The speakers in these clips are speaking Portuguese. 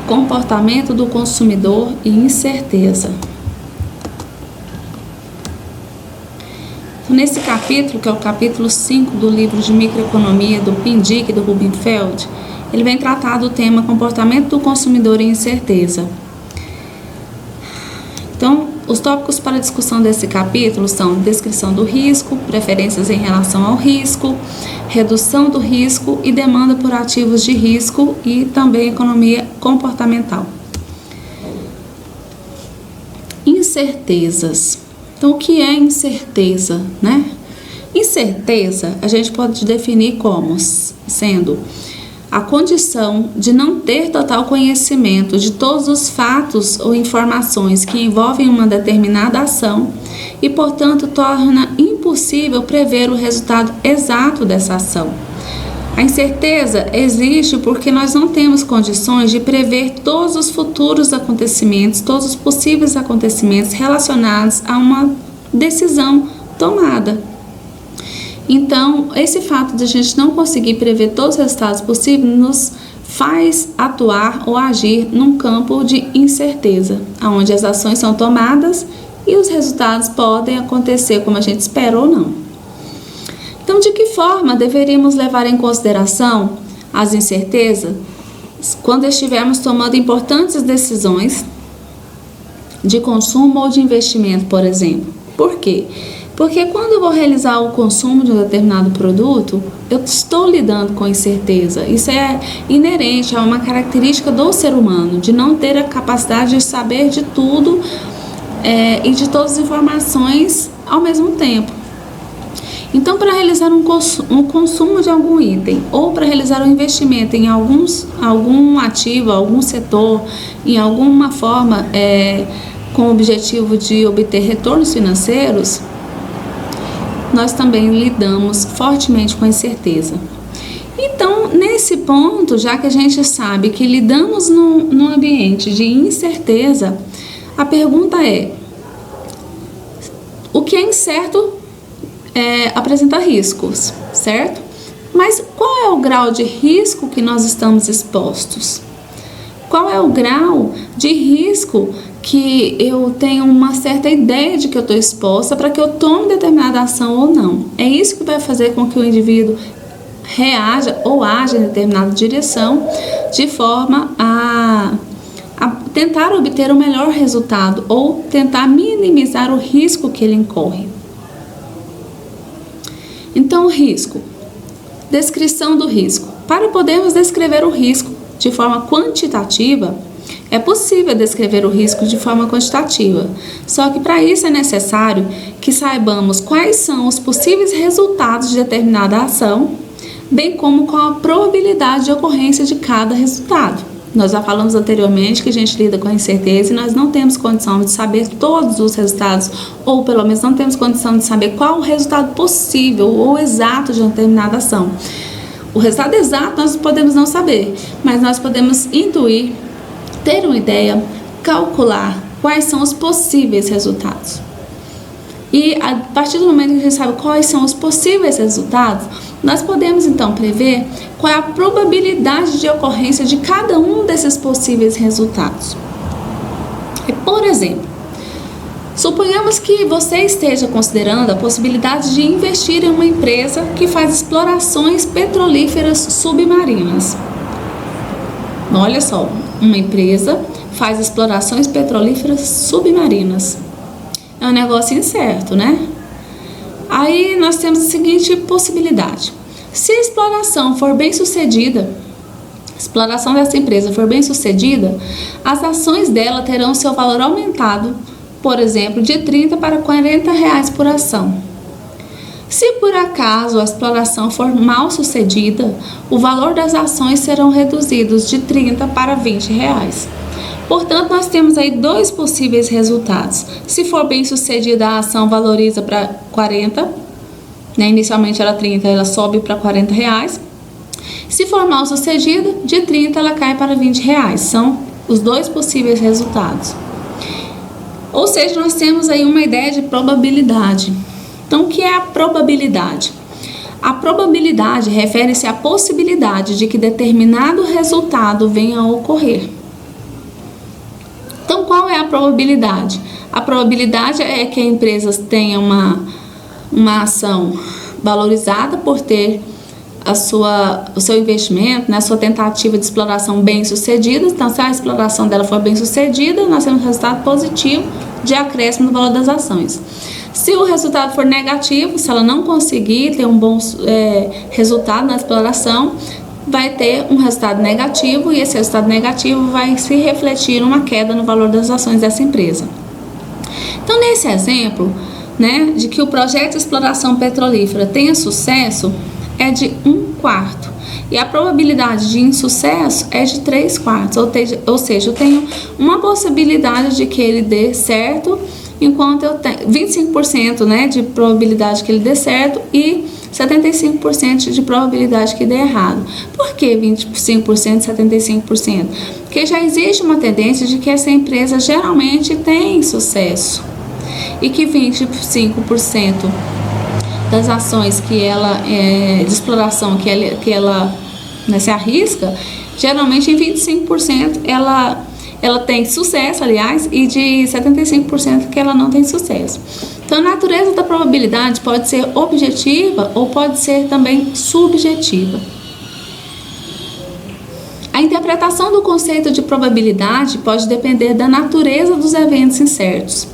comportamento do consumidor e incerteza. Nesse capítulo, que é o capítulo 5 do livro de microeconomia do Pindick e do Rubinfeld, ele vem tratar do tema comportamento do consumidor e incerteza. Então, os tópicos para discussão desse capítulo são descrição do risco, preferências em relação ao risco, redução do risco e demanda por ativos de risco e também economia comportamental. Incertezas. Então, o que é incerteza, né? Incerteza a gente pode definir como sendo a condição de não ter total conhecimento de todos os fatos ou informações que envolvem uma determinada ação e, portanto, torna impossível prever o resultado exato dessa ação. A incerteza existe porque nós não temos condições de prever todos os futuros acontecimentos, todos os possíveis acontecimentos relacionados a uma decisão tomada. Então, esse fato de a gente não conseguir prever todos os resultados possíveis nos faz atuar ou agir num campo de incerteza, onde as ações são tomadas e os resultados podem acontecer como a gente espera ou não. Então, de que forma deveríamos levar em consideração as incertezas quando estivermos tomando importantes decisões de consumo ou de investimento, por exemplo? Por quê? Porque quando eu vou realizar o consumo de um determinado produto, eu estou lidando com incerteza. Isso é inerente, é uma característica do ser humano, de não ter a capacidade de saber de tudo e de todas as informações ao mesmo tempo. Então, para realizar um consumo de algum item ou para realizar um investimento em algum ativo, algum setor, em alguma forma com o objetivo de obter retornos financeiros, nós também lidamos fortemente com a incerteza. Então, nesse ponto, já que a gente sabe que lidamos num ambiente de incerteza, a pergunta é: o que é incerto apresenta riscos, certo? Mas qual é o grau de risco que nós estamos expostos? Qual é o grau de risco que eu tenho uma certa ideia de que eu estou exposta para que eu tome determinada ação ou não? É isso que vai fazer com que o indivíduo reaja ou haja em determinada direção de forma a tentar obter o melhor resultado ou tentar minimizar o risco que ele incorre. Então, o risco. Descrição do risco. Para podermos descrever o risco de forma quantitativa, é possível descrever o risco de forma quantitativa. Só que para isso é necessário que saibamos quais são os possíveis resultados de determinada ação, bem como qual a probabilidade de ocorrência de cada resultado. Nós já falamos anteriormente que a gente lida com a incerteza e nós não temos condição de saber todos os resultados, ou pelo menos não temos condição de saber qual o resultado possível ou exato de uma determinada ação. O resultado exato nós podemos não saber, mas nós podemos intuir, ter uma ideia, calcular quais são os possíveis resultados. E a partir do momento que a gente sabe quais são os possíveis resultados, nós podemos então prever qual é a probabilidade de ocorrência de cada um desses possíveis resultados. Por exemplo, suponhamos que você esteja considerando a possibilidade de investir em uma empresa que faz explorações petrolíferas submarinas. Olha só, uma empresa faz explorações petrolíferas submarinas. É um negócio incerto, né? Aí nós temos a seguinte possibilidade: se a exploração for bem sucedida, a exploração dessa empresa for bem sucedida, as ações dela terão seu valor aumentado, por exemplo, de 30 para 40 reais por ação. Se por acaso a exploração for mal sucedida, o valor das ações serão reduzidos de 30 para 20 reais. Portanto, nós temos aí dois possíveis resultados. Se for bem sucedida, a ação valoriza para 40, né? Inicialmente era 30, ela sobe para 40 reais. Se for mal sucedida, de 30 ela cai para 20 reais. São os dois possíveis resultados. Ou seja, nós temos aí uma ideia de probabilidade. Então, o que é a probabilidade? A probabilidade refere-se à possibilidade de que determinado resultado venha a ocorrer. qual é a probabilidade? A probabilidade é que a empresa tenha uma ação valorizada por ter o seu investimento, né, a sua tentativa de exploração bem sucedida. Então, se a exploração dela for bem sucedida, nós temos um resultado positivo de acréscimo no valor das ações. Se o resultado for negativo, se ela não conseguir ter um bom resultado na exploração, vai ter um resultado negativo, e esse resultado negativo vai se refletir numa queda no valor das ações dessa empresa. Então, nesse exemplo, né, de que o projeto de exploração petrolífera tenha sucesso, é de 1/4, e a probabilidade de insucesso é de 3/4, ou seja, eu tenho uma possibilidade de que ele dê certo, enquanto eu tenho 25%, né, de probabilidade que ele dê certo e 75% de probabilidade que dê errado. Por que 25% e 75%? Porque já existe uma tendência de que essa empresa geralmente tem sucesso, e que 25% das ações que ela de exploração que ela né, se arrisca, geralmente em 25% ela tem sucesso, aliás, e de 75% que ela não tem sucesso. Então, a natureza da probabilidade pode ser objetiva ou pode ser também subjetiva. A interpretação do conceito de probabilidade pode depender da natureza dos eventos incertos,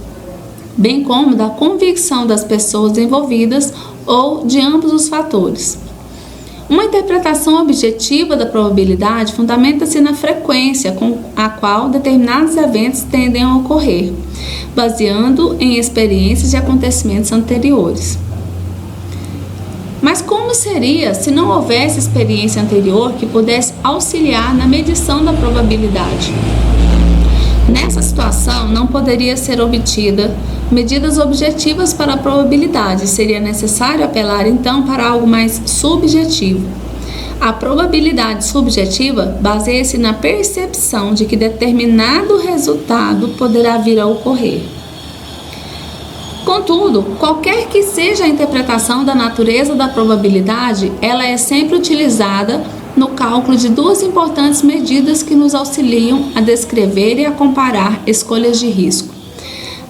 bem como da convicção das pessoas envolvidas ou de ambos os fatores. Uma interpretação objetiva da probabilidade fundamenta-se na frequência com a qual determinados eventos tendem a ocorrer, baseando em experiências e acontecimentos anteriores. Mas como seria se não houvesse experiência anterior que pudesse auxiliar na medição da probabilidade? Nessa situação, não poderia ser obtida medidas objetivas para a probabilidade. Seria necessário apelar, então, para algo mais subjetivo. A probabilidade subjetiva baseia-se na percepção de que determinado resultado poderá vir a ocorrer. Contudo, qualquer que seja a interpretação da natureza da probabilidade, ela é sempre utilizada no cálculo de duas importantes medidas que nos auxiliam a descrever e a comparar escolhas de risco.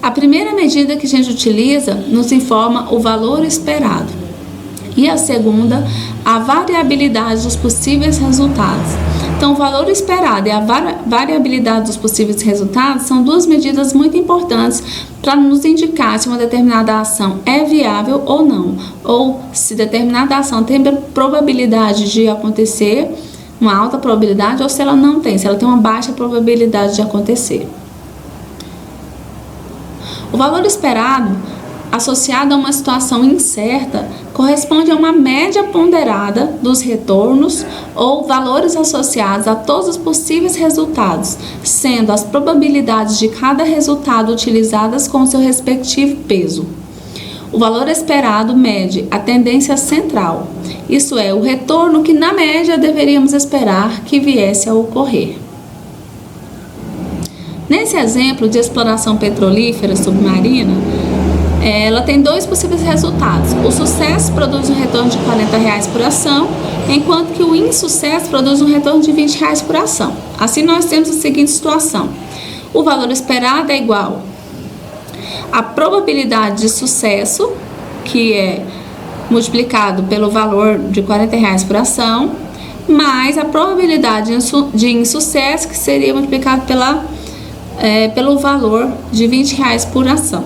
A primeira medida que a gente utiliza nos informa o valor esperado, e a segunda, a variabilidade dos possíveis resultados. Então, o valor esperado e a variabilidade dos possíveis resultados são duas medidas muito importantes para nos indicar se uma determinada ação é viável ou não, ou se determinada ação tem probabilidade de acontecer, uma alta probabilidade, ou se ela não tem, se ela tem uma baixa probabilidade de acontecer. O valor esperado, associado a uma situação incerta, corresponde a uma média ponderada dos retornos ou valores associados a todos os possíveis resultados, sendo as probabilidades de cada resultado utilizadas com seu respectivo peso. O valor esperado mede a tendência central, isso é, o retorno que na média deveríamos esperar que viesse a ocorrer. Nesse exemplo de exploração petrolífera submarina, ela tem dois possíveis resultados. O sucesso produz um retorno de R$40 por ação, enquanto que o insucesso produz um retorno de R$20 por ação. Assim, nós temos a seguinte situação. O valor esperado é igual à probabilidade de sucesso, que é multiplicado pelo valor de R$40 por ação, mais a probabilidade de insucesso, que seria multiplicado pelo valor de R$20 por ação.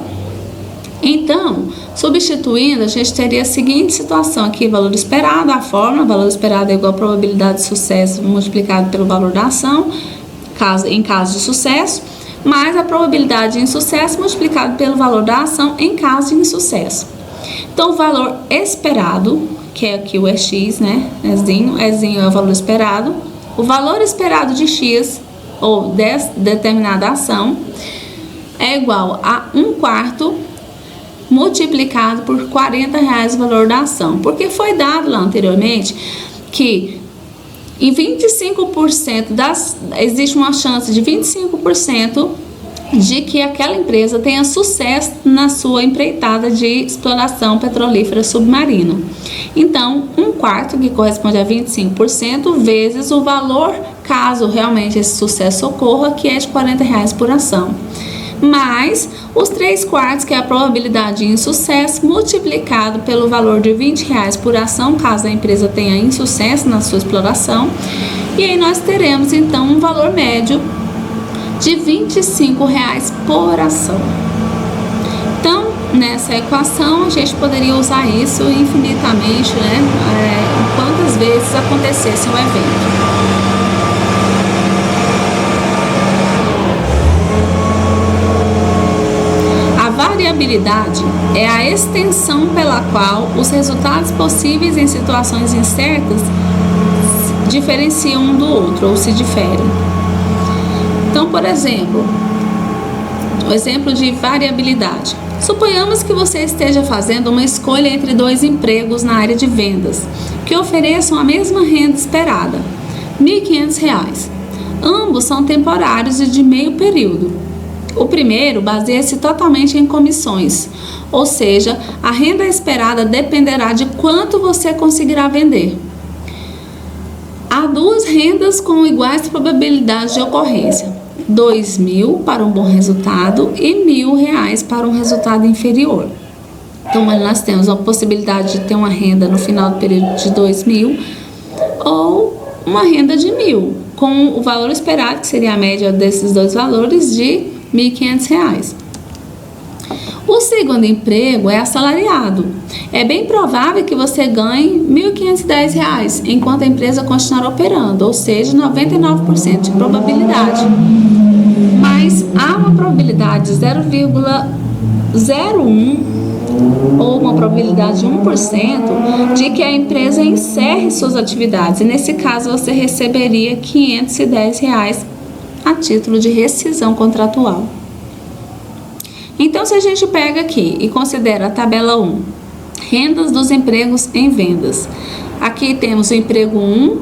Então, substituindo, a gente teria a seguinte situação aqui: valor esperado, a fórmula, valor esperado é igual a probabilidade de sucesso multiplicado pelo valor da ação, em caso de sucesso, mais a probabilidade de insucesso multiplicado pelo valor da ação em caso de insucesso. Então, o valor esperado, que é aqui o EX, né, Ezinho é o valor esperado, o valor esperado de X, ou de determinada ação, é igual a 1/4 multiplicado por R$40 o valor da ação, porque foi dado lá anteriormente que em 25% existe uma chance de 25% de que aquela empresa tenha sucesso na sua empreitada de exploração petrolífera submarina. Então, 1/4, que corresponde a 25%, vezes o valor caso realmente esse sucesso ocorra, que é de R$40 por ação. Mais os 3/4, que é a probabilidade de insucesso, multiplicado pelo valor de R$20 por ação, caso a empresa tenha insucesso na sua exploração. E aí nós teremos então um valor médio de R$25 por ação. Então, nessa equação, a gente poderia usar isso infinitamente, né? Quantas vezes acontecesse um evento. A variabilidade é a extensão pela qual os resultados possíveis em situações incertas diferenciam um do outro ou se diferem. Então, por exemplo, o exemplo de variabilidade. Suponhamos que você esteja fazendo uma escolha entre 2 empregos na área de vendas que ofereçam a mesma renda esperada, R$1.500. Ambos são temporários e de meio período. O primeiro baseia-se totalmente em comissões, ou seja, a renda esperada dependerá de quanto você conseguirá vender. Há 2 rendas com iguais probabilidades de ocorrência: R$2.000 para um bom resultado e R$1.000 para um resultado inferior. Então, nós temos a possibilidade de ter uma renda no final do período de R$2.000 ou uma renda de R$1.000, com o valor esperado, que seria a média desses 2 valores, de R$1.500. O segundo emprego é assalariado. É bem provável que você ganhe R$1.510 enquanto a empresa continuar operando, ou seja, 99% de probabilidade. Mas há uma probabilidade de 0,01 ou uma probabilidade de 1% de que a empresa encerre suas atividades. E nesse caso você receberia R$510 a título de rescisão contratual. Então, se a gente pega aqui e considera a tabela 1, rendas dos empregos em vendas. Aqui temos o emprego 1,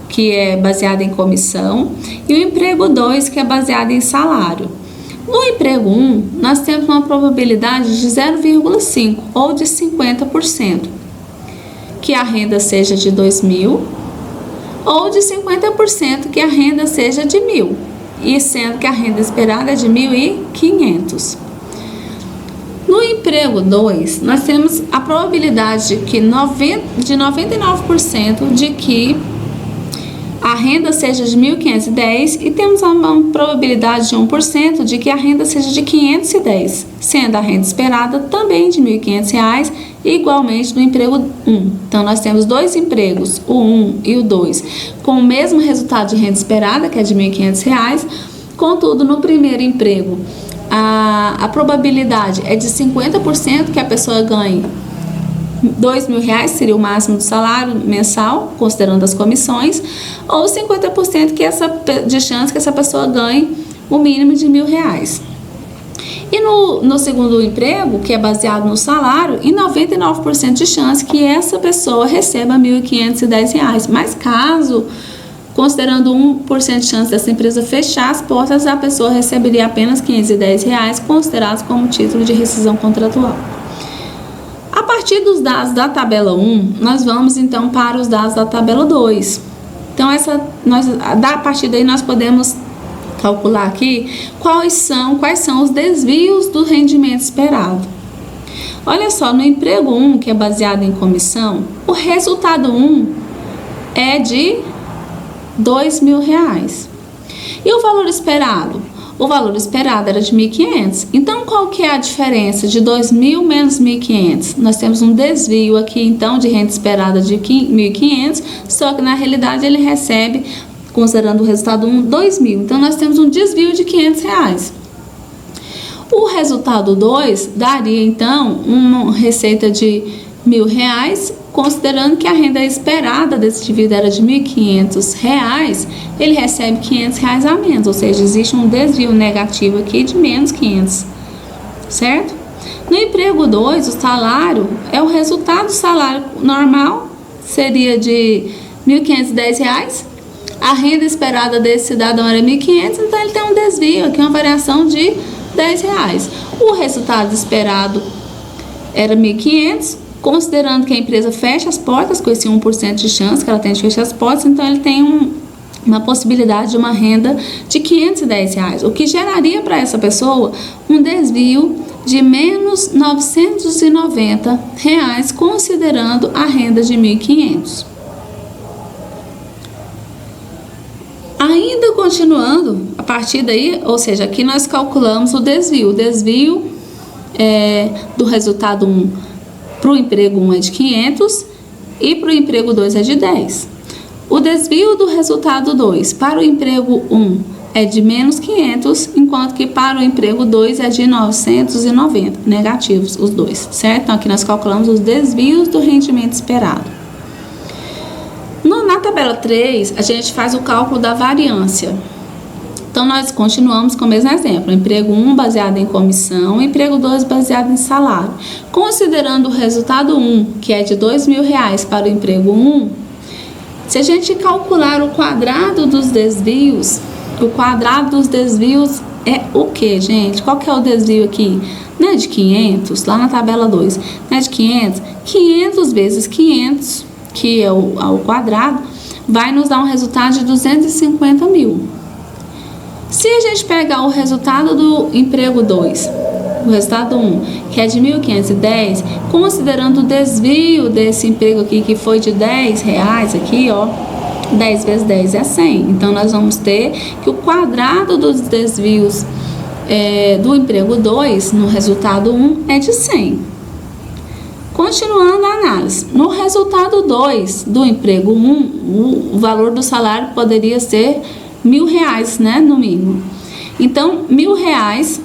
que é baseado em comissão, e o emprego 2, que é baseado em salário. No emprego 1, nós temos uma probabilidade de 0,5 ou de 50%, que a renda seja de R$2.000, ou de 50% que a renda seja de R$1.000, e sendo que a renda esperada é de R$1.500. No emprego 2, nós temos a probabilidade de 99% de que a renda seja de R$1.510 e temos uma probabilidade de 1% de que a renda seja de R$510, sendo a renda esperada também de R$1.500 igualmente no emprego 1. Então, nós temos 2 empregos, o 1 e o 2, com o mesmo resultado de renda esperada, que é de R$1.500, contudo, no primeiro emprego, a probabilidade é de 50% que a pessoa ganhe R$2.000, seria o máximo do salário mensal, considerando as comissões, ou 50% de chance que essa pessoa ganhe o mínimo de R$1.000. E no segundo emprego, que é baseado no salário, em 99% de chance que essa pessoa receba R$1.510. Mas caso, considerando 1% de chance dessa empresa fechar as portas, a pessoa receberia apenas R$510, considerados como título de rescisão contratual. A partir dos dados da tabela 1, nós vamos então para os dados da tabela 2. Então, a partir daí nós podemos calcular aqui quais são os desvios do rendimento esperado. Olha só, no emprego 1, que é baseado em comissão, o resultado 1 é de R$2.000. E o valor esperado? O valor esperado era de R$1.500. Então, qual que é a diferença de R$2.000 menos R$1.500? Nós temos um desvio aqui, então, de renda esperada de R$1.500, só que na realidade ele recebe, considerando o resultado 1, R$2.000. Então, nós temos um desvio de R$500. O resultado 2 daria, então, uma receita de R$1.000, considerando que a renda esperada desse indivíduo era de R$1.500, ele recebe R$500 a menos, ou seja, existe um desvio negativo aqui de menos 500, certo? No emprego 2, o salário é o resultado do salário normal, seria de R$1.510, a renda esperada desse cidadão era R$1.500, então ele tem um desvio aqui, uma variação de R$10. O resultado esperado era R$1.500, considerando que a empresa fecha as portas com esse 1% de chance que ela tem de fechar as portas, então ele tem uma possibilidade de uma renda de R$510, o que geraria para essa pessoa um desvio de menos R$990, considerando a renda de R$1.500. Ainda continuando, a partir daí, ou seja, aqui nós calculamos o desvio. O desvio do resultado 1 para o emprego 1 é de 500 e para o emprego 2 é de 10. O desvio do resultado 2 para o emprego 1 é de menos 500, enquanto que para o emprego 2 é de 990, negativos os dois, certo? Então aqui nós calculamos os desvios do rendimento esperado. Na tabela 3, a gente faz o cálculo da variância. Então, nós continuamos com o mesmo exemplo. Emprego 1 baseado em comissão, emprego 2 baseado em salário. Considerando o resultado 1, que é de R$2.000 para o emprego 1, se a gente calcular o quadrado dos desvios, o quadrado dos desvios é o que, gente? Qual que é o desvio aqui? Não é de 500, lá na tabela 2. Não é de 500? 500 vezes 500, que é o quadrado, vai nos dar um resultado de 250 mil. Se a gente pegar o resultado do emprego 2, o resultado 1, que é de 1.510, considerando o desvio desse emprego aqui, que foi de R$10 aqui, ó, 10 vezes 10 é 100. Então, nós vamos ter que o quadrado dos desvios do emprego 2, no resultado 1, é de 100. Continuando a análise, no resultado 2 do emprego 1, o valor do salário poderia ser R$1.000, né, no mínimo. Então, R$1.000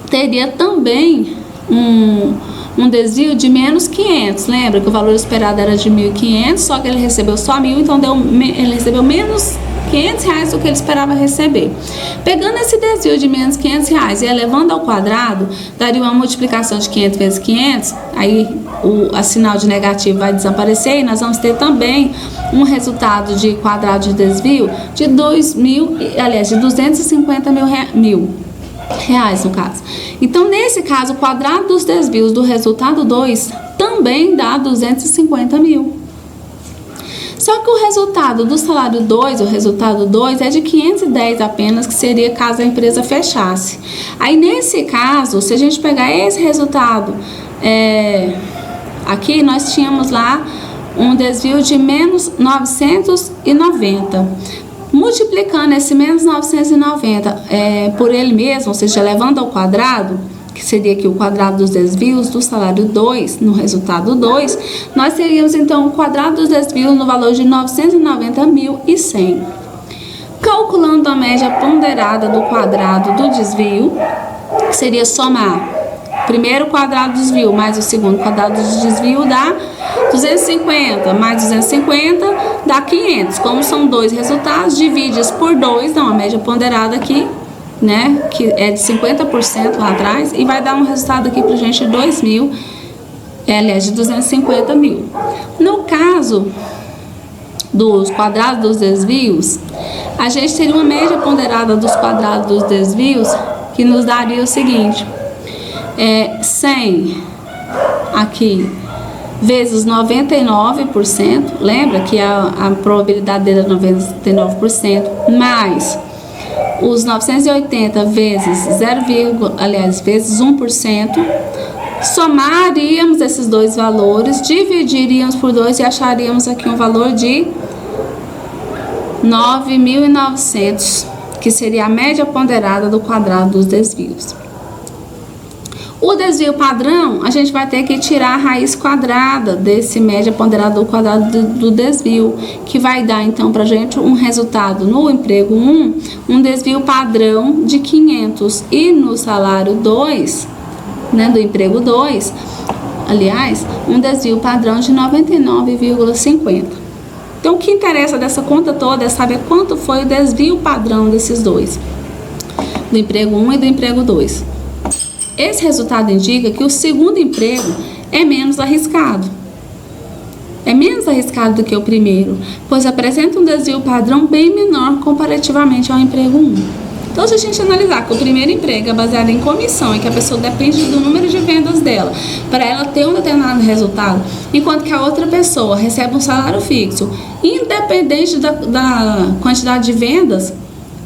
teria também um desvio de menos 500. Lembra que o valor esperado era de 1.500, só que ele recebeu só 1.000, então ele recebeu menos R$500 do que ele esperava receber. Pegando esse desvio de menos R$500 e elevando ao quadrado, daria uma multiplicação de 500 vezes 500, aí a sinal de negativo vai desaparecer e nós vamos ter também um resultado de quadrado de desvio de 250 mil reais no caso. Então, nesse caso, o quadrado dos desvios do resultado 2 também dá 250 mil. Só que o resultado do salário 2, o resultado 2 é de 510 apenas, que seria caso a empresa fechasse. Aí, nesse caso, se a gente pegar esse resultado, aqui nós tínhamos lá um desvio de menos 990. Multiplicando esse menos 990 por ele mesmo, ou seja, levando ao quadrado, que seria aqui o quadrado dos desvios do salário 2, no resultado 2, nós teríamos então o quadrado dos desvios no valor de 990.100. Calculando a média ponderada do quadrado do desvio, que seria somar o primeiro quadrado do desvio mais o segundo quadrado do desvio, dá 250, mais 250 dá 500. Como são dois resultados, divide isso por 2, dá uma média ponderada aqui, né, que é de 50% lá atrás, e vai dar um resultado aqui pra gente de 2.000, aliás, de 250 mil. No caso dos quadrados dos desvios, a gente teria uma média ponderada dos quadrados dos desvios que nos daria o seguinte: 100 aqui vezes 99%, lembra que a probabilidade dele é 99%, mais os 980 vezes vezes 1%, somaríamos esses dois valores, dividiríamos por 2 e acharíamos aqui um valor de 9.900, que seria a média ponderada do quadrado dos desvios. O desvio padrão, a gente vai ter que tirar a raiz quadrada desse média ponderada do quadrado do desvio, que vai dar então pra gente um resultado no emprego 1, um desvio padrão de 500, e no salário 2, né, do emprego 2, aliás, um desvio padrão de 99,50. Então, o que interessa dessa conta toda é saber quanto foi o desvio padrão desses dois, do emprego 1 e do emprego 2. Esse resultado indica que o segundo emprego é menos arriscado. É menos arriscado do que o primeiro, pois apresenta um desvio padrão bem menor comparativamente ao emprego 1. Então, se a gente analisar que o primeiro emprego é baseado em comissão e que a pessoa depende do número de vendas dela para ela ter um determinado resultado, enquanto que a outra pessoa recebe um salário fixo, independente da quantidade de vendas,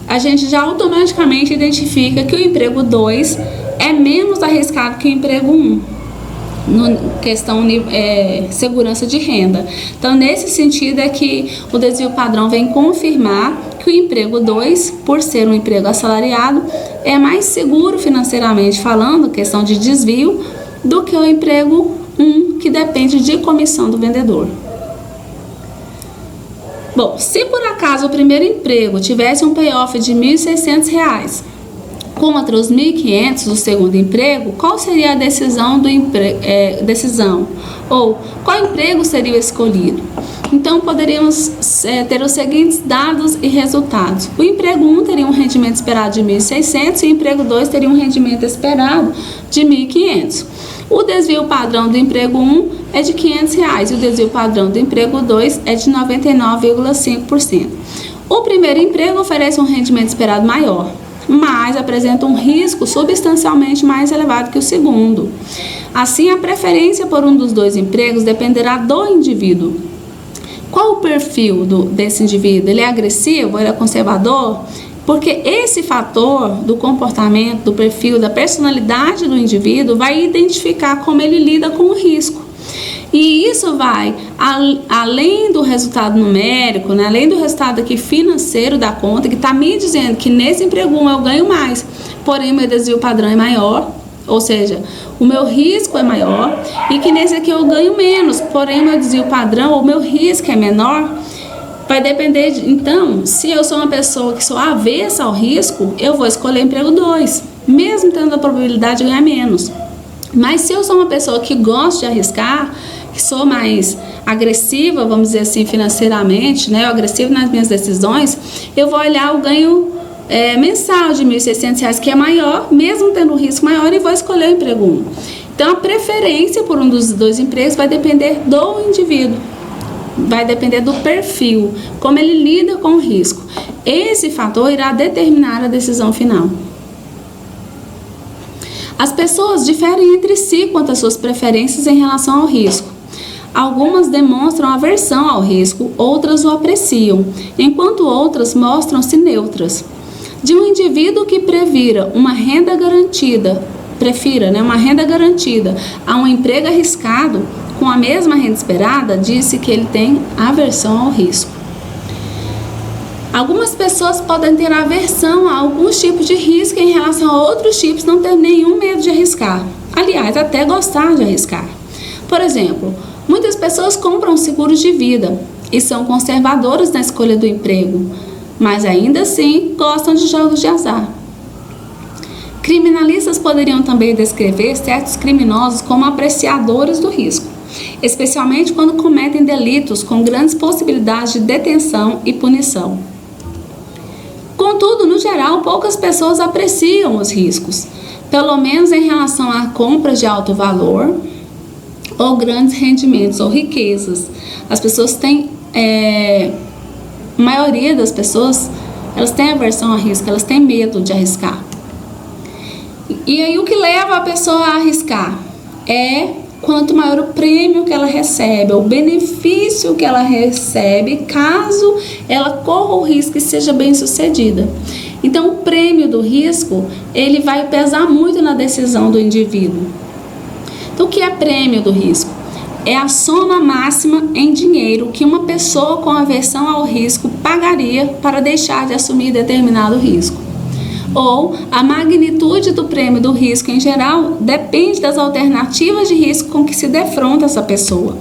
a gente já automaticamente identifica que o emprego 2 é menos arriscado que o emprego 1. Questão segurança de renda. Então, nesse sentido é que o desvio padrão vem confirmar que o emprego 2, por ser um emprego assalariado, é mais seguro financeiramente falando, questão de desvio, do que o emprego 1, que depende de comissão do vendedor. Bom, se por acaso o primeiro emprego tivesse um payoff de R$ 1.600, contra os 1.500 do segundo emprego, qual seria a decisão ou qual emprego seria escolhido? Então, poderíamos ter os seguintes dados e resultados. O emprego 1 teria um rendimento esperado de 1.600 e o emprego 2 teria um rendimento esperado de 1.500. O desvio padrão do emprego 1 é de R$ 500 e o desvio padrão do emprego 2 é de 99,5%. O primeiro emprego oferece um rendimento esperado maior, mas apresenta um risco substancialmente mais elevado que o segundo. Assim, a preferência por um dos dois empregos dependerá do indivíduo. Qual o perfil desse indivíduo? Ele é agressivo? Ele é conservador? Porque esse fator do comportamento, do perfil, da personalidade do indivíduo vai identificar como ele lida com o risco. E isso vai além do resultado numérico, né? Além do resultado aqui financeiro da conta, que está me dizendo que nesse emprego 1 eu ganho mais, porém o meu desvio padrão é maior, ou seja, o meu risco é maior, e que nesse aqui eu ganho menos, porém o meu desvio padrão, o meu risco é menor. Vai depender então, se eu sou uma pessoa que sou avessa ao risco, eu vou escolher emprego 2, mesmo tendo a probabilidade de ganhar menos. Mas se eu sou uma pessoa que gosta de arriscar, que sou mais agressiva, vamos dizer assim, financeiramente, né, agressiva nas minhas decisões, eu vou olhar o ganho mensal de R$ 1.600, que é maior, mesmo tendo um risco maior, e vou escolher o emprego 1. Então, a preferência por um dos dois empregos vai depender do indivíduo, vai depender do perfil, como ele lida com o risco. Esse fator irá determinar a decisão final. As pessoas diferem entre si quanto às suas preferências em relação ao risco. Algumas demonstram aversão ao risco, outras o apreciam, enquanto outras mostram-se neutras. De um indivíduo que prefira uma renda garantida a um emprego arriscado com a mesma renda esperada, disse que ele tem aversão ao risco. Algumas pessoas podem ter aversão a alguns tipos de risco em relação a outros tipos, não ter nenhum medo de arriscar. Aliás, até gostar de arriscar. Por exemplo, muitas pessoas compram seguros de vida e são conservadoras na escolha do emprego, mas ainda assim gostam de jogos de azar. Criminalistas poderiam também descrever certos criminosos como apreciadores do risco, especialmente quando cometem delitos com grandes possibilidades de detenção e punição. Contudo, no geral, poucas pessoas apreciam os riscos, pelo menos em relação a compras de alto valor ou grandes rendimentos ou riquezas. As pessoas têm, a maioria das pessoas, elas têm aversão a risco, elas têm medo de arriscar. E aí o que leva a pessoa a arriscar é quanto maior o prêmio que ela recebe, o benefício que ela recebe, caso ela corra o risco e seja bem sucedida. Então, o prêmio do risco, ele vai pesar muito na decisão do indivíduo. Então, o que é prêmio do risco? É a soma máxima em dinheiro que uma pessoa com aversão ao risco pagaria para deixar de assumir determinado risco. Ou a magnitude do prêmio do risco em geral depende das alternativas de risco com que se defronta essa pessoa.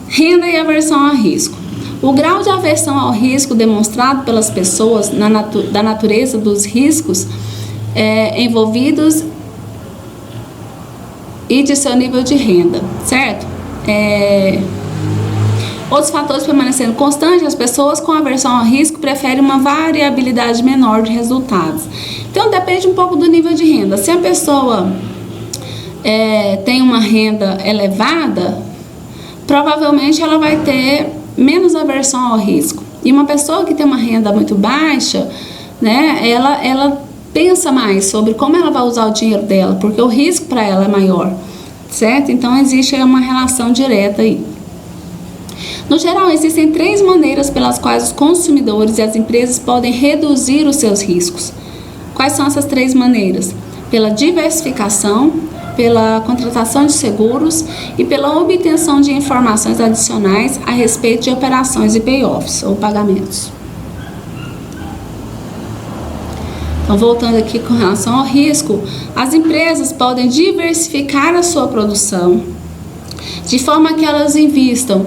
Renda e aversão ao risco. O grau de aversão ao risco demonstrado pelas pessoas da natureza dos riscos envolvidos e de seu nível de renda, certo? Outros fatores permanecendo constantes, as pessoas com aversão ao risco preferem uma variabilidade menor de resultados. Então, depende um pouco do nível de renda. Se a pessoa tem uma renda elevada, provavelmente ela vai ter menos aversão ao risco. E uma pessoa que tem uma renda muito baixa, né? Ela pensa mais sobre como ela vai usar o dinheiro dela, porque o risco para ela é maior, certo? Então existe uma relação direta aí. No geral, existem 3 maneiras pelas quais os consumidores e as empresas podem reduzir os seus riscos. Quais são essas 3 maneiras? Pela diversificação, pela contratação de seguros e pela obtenção de informações adicionais a respeito de operações e payoffs, ou pagamentos. Então, voltando aqui com relação ao risco, as empresas podem diversificar a sua produção de forma que elas invistam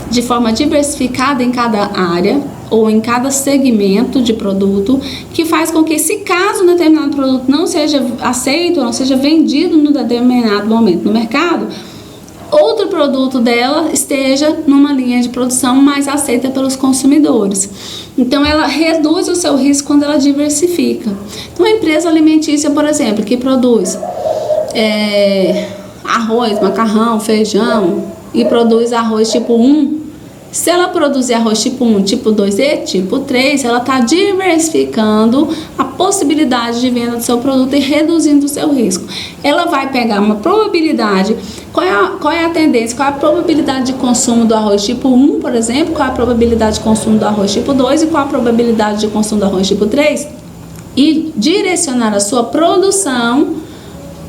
de forma diversificada em cada área ou em cada segmento de produto, que faz com que, se caso um determinado produto não seja aceito, não seja vendido no determinado momento no mercado, outro produto dela esteja numa linha de produção mais aceita pelos consumidores. Então, ela reduz o seu risco quando ela diversifica. Então, a empresa alimentícia, por exemplo, que produz arroz, macarrão, feijão e produz arroz tipo 1, se ela produzir arroz tipo 1, tipo 2 e tipo 3, ela está diversificando a possibilidade de venda do seu produto e reduzindo o seu risco. Ela vai pegar uma probabilidade, qual é a tendência, qual é a probabilidade de consumo do arroz tipo 1, por exemplo, qual é a probabilidade de consumo do arroz tipo 2 e qual é a probabilidade de consumo do arroz tipo 3, e direcionar a sua produção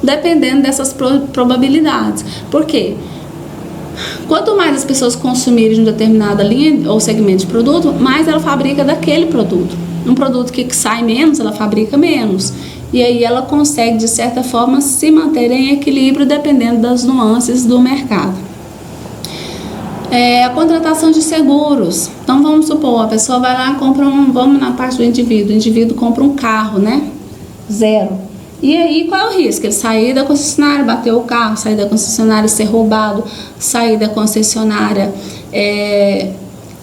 dependendo dessas probabilidades. Por quê? Quanto mais as pessoas consumirem de uma determinada linha ou segmento de produto, mais ela fabrica daquele produto. Um produto que sai menos, ela fabrica menos. E aí ela consegue, de certa forma, se manter em equilíbrio dependendo das nuances do mercado. A contratação de seguros. Então, vamos supor, a pessoa vai lá e compra vamos na parte do indivíduo. O indivíduo compra um carro, né? 0. E aí, qual é o risco? Ele sair da concessionária, bater o carro, sair da concessionária, ser roubado, sair da concessionária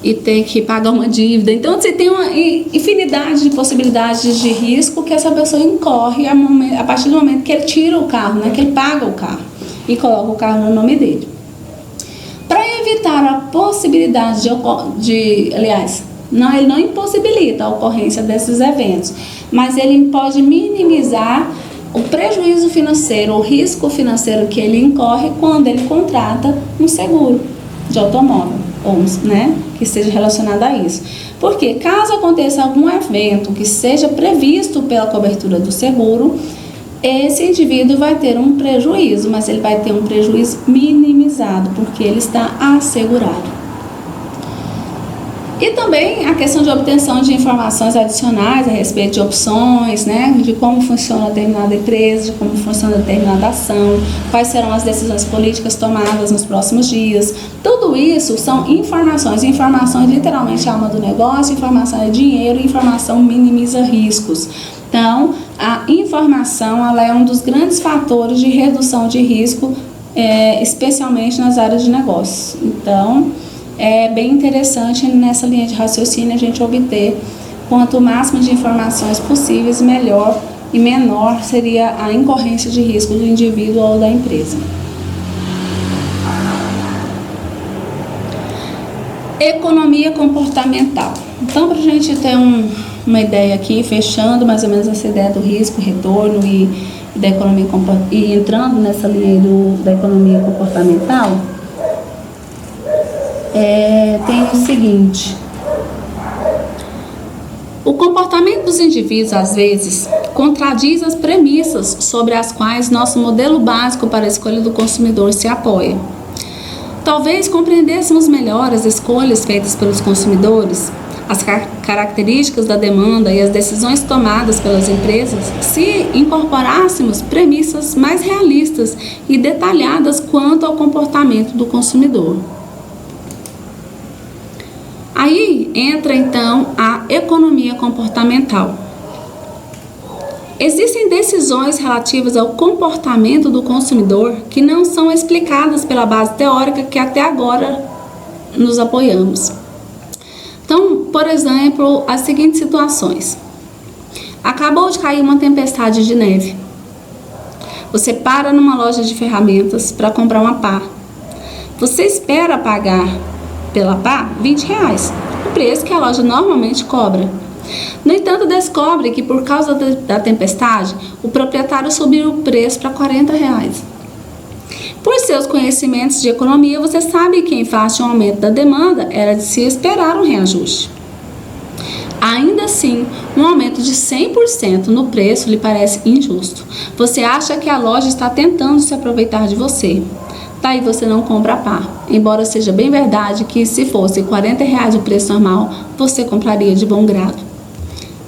e ter que pagar uma dívida. Então, você tem uma infinidade de possibilidades de risco que essa pessoa incorre a partir do momento que ele tira o carro, né? Que ele paga o carro e coloca o carro no nome dele. Para evitar a possibilidade ele não impossibilita a ocorrência desses eventos, mas ele pode minimizar o prejuízo financeiro, o risco financeiro que ele incorre quando ele contrata um seguro de automóvel, né, que esteja relacionado a isso. Porque caso aconteça algum evento que seja previsto pela cobertura do seguro, esse indivíduo vai ter um prejuízo, mas ele vai ter um prejuízo minimizado, porque ele está assegurado. E também a questão de obtenção de informações adicionais a respeito de opções, né, de como funciona determinada empresa, de como funciona determinada ação, quais serão as decisões políticas tomadas nos próximos dias. Tudo isso são informações. Informação é literalmente a alma do negócio, informação é dinheiro, informação minimiza riscos. Então, a informação ela é um dos grandes fatores de redução de risco, especialmente nas áreas de negócios. Então, é bem interessante nessa linha de raciocínio a gente obter quanto máximo de informações possíveis, melhor e menor seria a incorrência de risco do indivíduo ou da empresa. Economia comportamental. Então, para a gente ter uma ideia aqui, fechando mais ou menos essa ideia do risco, retorno e da economia e entrando nessa linha da economia comportamental, tem o seguinte: o comportamento dos indivíduos às vezes contradiz as premissas sobre as quais nosso modelo básico para a escolha do consumidor se apoia. Talvez compreendêssemos melhor as escolhas feitas pelos consumidores, as características da demanda e as decisões tomadas pelas empresas se incorporássemos premissas mais realistas e detalhadas quanto ao comportamento do consumidor. Aí entra então a economia comportamental. Existem decisões relativas ao comportamento do consumidor que não são explicadas pela base teórica que até agora nos apoiamos. Então, por exemplo, as seguintes situações. Acabou de cair uma tempestade de neve. Você para numa loja de ferramentas para comprar uma pá. Você espera pagar pela pá R$20. o preço que a loja normalmente cobra. No entanto, descobre que por causa da tempestade, o proprietário subiu o preço para R$40. Por seus conhecimentos de economia, você sabe que em face ao aumento da demanda, era de se esperar um reajuste. Ainda assim, um aumento de 100% no preço lhe parece injusto. Você acha que a loja está tentando se aproveitar de você. Daí você não compra a par. Embora seja bem verdade que se fosse R$40 o preço normal, você compraria de bom grado.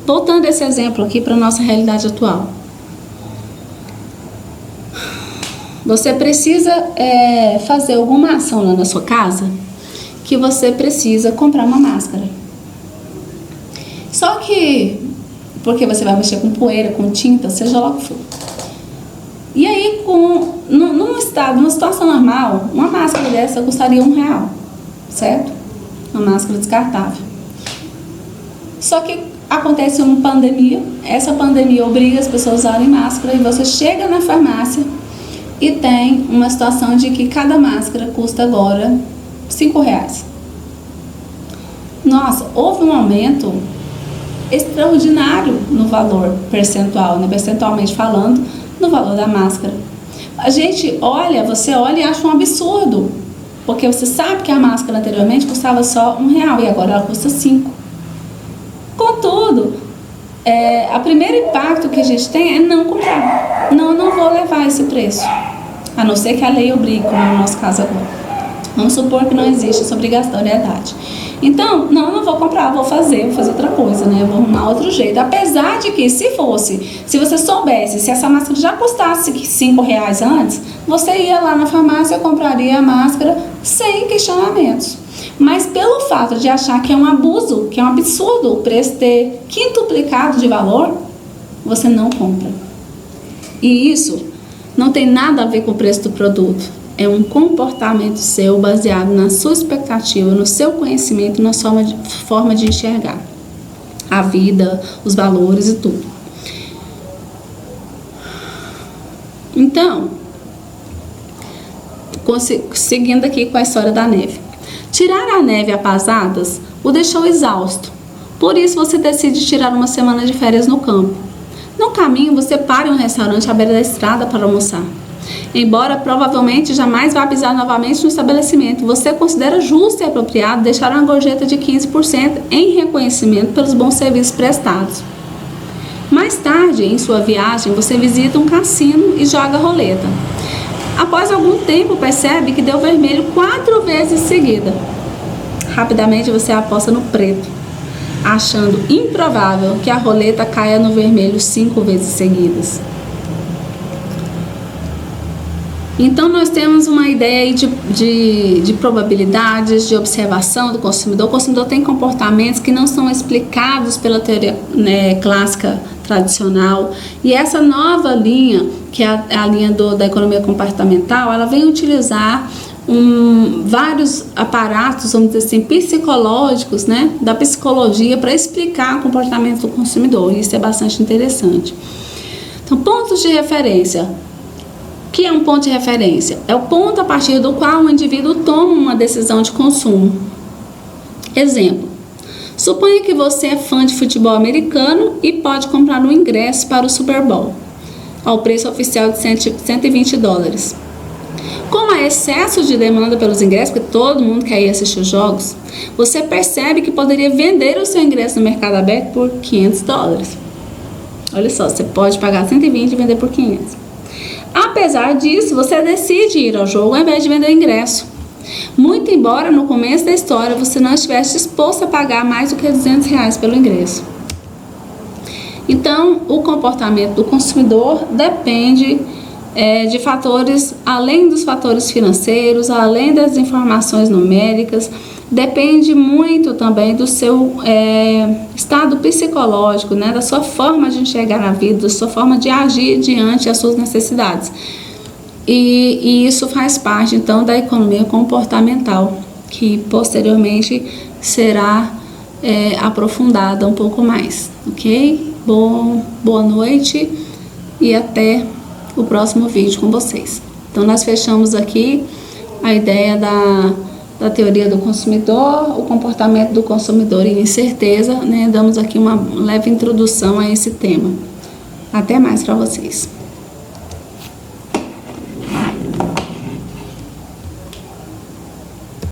Voltando esse exemplo aqui para a nossa realidade atual. Você precisa fazer alguma ação lá na sua casa que você precisa comprar uma máscara. Só que, porque você vai mexer com poeira, com tinta, seja lá o que for. E aí, numa situação normal, uma máscara dessa custaria R$1, certo? Uma máscara descartável. Só que acontece uma pandemia, essa pandemia obriga as pessoas a usarem máscara e você chega na farmácia e tem uma situação de que cada máscara custa agora R$5. Nossa, houve um aumento extraordinário no valor percentual, né? Percentualmente falando, no valor da máscara. A gente olha, você olha e acha um absurdo, porque você sabe que a máscara anteriormente custava só R$1 e agora ela custa R$5. Contudo, o primeiro impacto que a gente tem é não comprar. Não vou levar esse preço, a não ser que a lei obrigue, como é o nosso caso agora. Vamos supor que não existe essa obrigatoriedade. Então, não vou comprar, vou fazer outra coisa, né? Vou arrumar outro jeito. Apesar de que, se você soubesse, se essa máscara já custasse R$5 antes, você ia lá na farmácia e compraria a máscara sem questionamentos. Mas pelo fato de achar que é um abuso, que é um absurdo o preço ter quintuplicado de valor, você não compra. E isso não tem nada a ver com o preço do produto. É um comportamento seu baseado na sua expectativa, no seu conhecimento, na sua forma de enxergar a vida, os valores e tudo. Então, seguindo aqui com a história da neve. Tirar a neve a pasadas o deixou exausto. Por isso você decide tirar uma semana de férias no campo. No caminho, você para em um restaurante à beira da estrada para almoçar. Embora provavelmente jamais vá pisar novamente no estabelecimento, você considera justo e apropriado deixar uma gorjeta de 15% em reconhecimento pelos bons serviços prestados. Mais tarde, em sua viagem, você visita um cassino e joga roleta. Após algum tempo, percebe que deu vermelho 4 vezes seguida. Rapidamente você aposta no preto, achando improvável que a roleta caia no vermelho 5 vezes seguidas. Então, nós temos uma ideia aí de probabilidades, de observação do consumidor. O consumidor tem comportamentos que não são explicados pela teoria, né, clássica tradicional. E essa nova linha, que é a linha da economia comportamental, ela vem utilizar vários aparatos, vamos dizer assim, psicológicos, né, da psicologia para explicar o comportamento do consumidor. Isso é bastante interessante. Então, pontos de referência. O que é um ponto de referência? É o ponto a partir do qual o indivíduo toma uma decisão de consumo. Exemplo: suponha que você é fã de futebol americano e pode comprar um ingresso para o Super Bowl, ao preço oficial de $120. Como há excesso de demanda pelos ingressos, porque todo mundo quer ir assistir os jogos, você percebe que poderia vender o seu ingresso no mercado aberto por $500. Olha só, você pode pagar 120 e vender por 500. Apesar disso, você decide ir ao jogo ao invés de vender o ingresso. Muito embora no começo da história você não estivesse disposto a pagar mais do que R$200 pelo ingresso. Então, o comportamento do consumidor depende de fatores, além dos fatores financeiros, além das informações numéricas, depende muito também do seu estado psicológico, né, da sua forma de enxergar a vida, da sua forma de agir diante das suas necessidades. E isso faz parte, então, da economia comportamental, que posteriormente será aprofundada um pouco mais, ok? Boa noite e até o próximo vídeo com vocês. Então, nós fechamos aqui a ideia da teoria do consumidor, o comportamento do consumidor e incerteza, né? Damos aqui uma leve introdução a esse tema. Até mais para vocês.